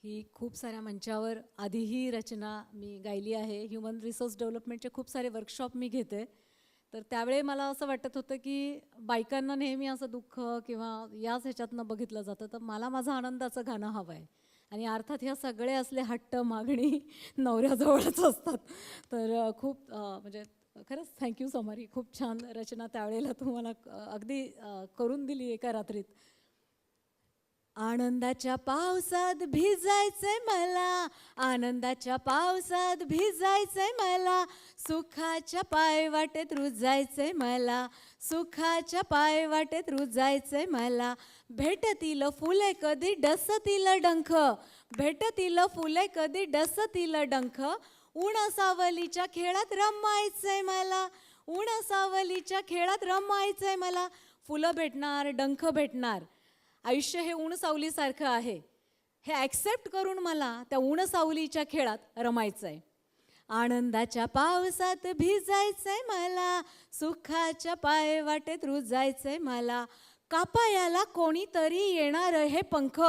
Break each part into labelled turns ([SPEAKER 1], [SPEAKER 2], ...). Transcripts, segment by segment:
[SPEAKER 1] ही खूप साऱ्या मंचावर आधीही रचना मी गायली आहे. ह्युमन रिसोर्स डेव्हलपमेंटचे खूप सारे वर्कशॉप मी घेते. तर त्यावेळी मला असं वाटत होतं की बायकांना नेहमी असं दुःख किंवा याच ह्याच्यातनं बघितलं जातं, तर मला माझं आनंदाचं गाणं हवं आहे. आणि अर्थात ह्या सगळे असले हट्ट मागणी नवऱ्याजवळच असतात. तर खूप म्हणजे खरंच थँक्यू सोमारी. खूप छान रचना त्यावेळेला तुम्हाला अगदी करून दिली एका रात्रीत. आनंदाच्या पावसात भिजायचंय मला, आनंदाच्या पावसात भिजायचंय मला, सुखाच्या पायवाटेत रुजायचंय मला, सुखाच्या पायवाटेत रुजायचंय मला. भेटतील फुले कधी डसतील डंख, भेटतील फुले कधी डसतील डंख, ऊन सावलीच्या खेळात रमायचंय मला, ऊन सावलीच्या खेळात रमायचंय मला. फुलं भेटणार, डंख भेटणार. आयुष्य हे ऊन सावलीसारखं आहे. हे ॲक्सेप्ट करून मला त्या ऊन सावलीच्या खेळात रमायचं आहे. आनंदाच्या पावसात भिजायचंय मला, सुखाच्या पायवाटेत रुजायचंय मला. कापायाला कोणीतरी येणार हे पंख,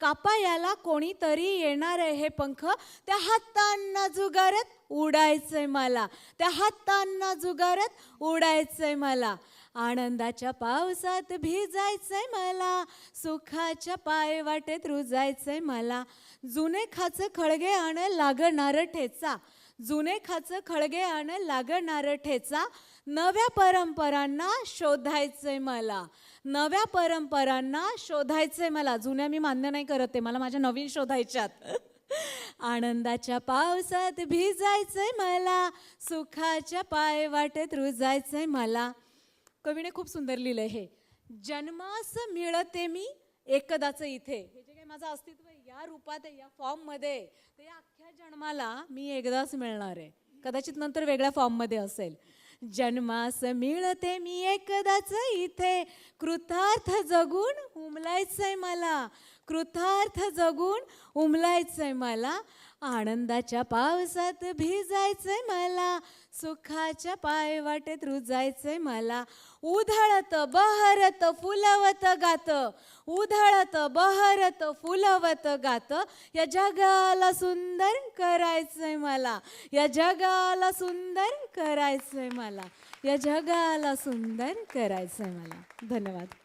[SPEAKER 1] कापायाला कोणीतरी येणार हे पंख, त्या हातांना जुगारत उडायचंय मला, त्या हातांना जुगारत उडायचंय मला. आनंदाच्या पावसात भिजायचंय मला, सुखाच्या पायवाटेत रुजायचंय मला. जुने खाच खळगे आण लागणार ठेचा, जुने खाच खळगे आण लागणार ठेचा, नव्या परंपरांना शोधायचंय मला, नव्या परंपरांना शोधायचंय मला. जुन्या मी मान्य नाही करत ते, मला माझ्या नवीन शोधायच्यात. आनंदाच्या पावसात भिजायचंय मला, सुखाच्या पायवाटेत रुजायचंय मला. कवीने खूप सुंदर लिहिलंय हे. जन्मास मिळते मी एकदाच इथे, हे जे काही माझं अस्तित्व आहे या रूपात आहे, या फॉर्ममध्ये, तर या अख्ख्या जन्माला मी एकदाच मिळणार आहे. कदाचित नंतर वेगळ्या फॉर्ममध्ये असेल. जन्मास मिळते मी एकदाच इथे, कृतार्थ जगून उमलायचंय मला, कृतार्थ जगून उमलायचंय मला. आनंदाच्या पावसात भिजायचंय मला, सुखाच्या पायवाटेत रुजायचंय मला. उधळत बहरत फुलवत गात, उधळत बहरत फुलवत गात, या जगाला सुंदर करायचंय मला, या जगाला सुंदर करायचंय मला, या जगाला सुंदर करायचंय मला. धन्यवाद.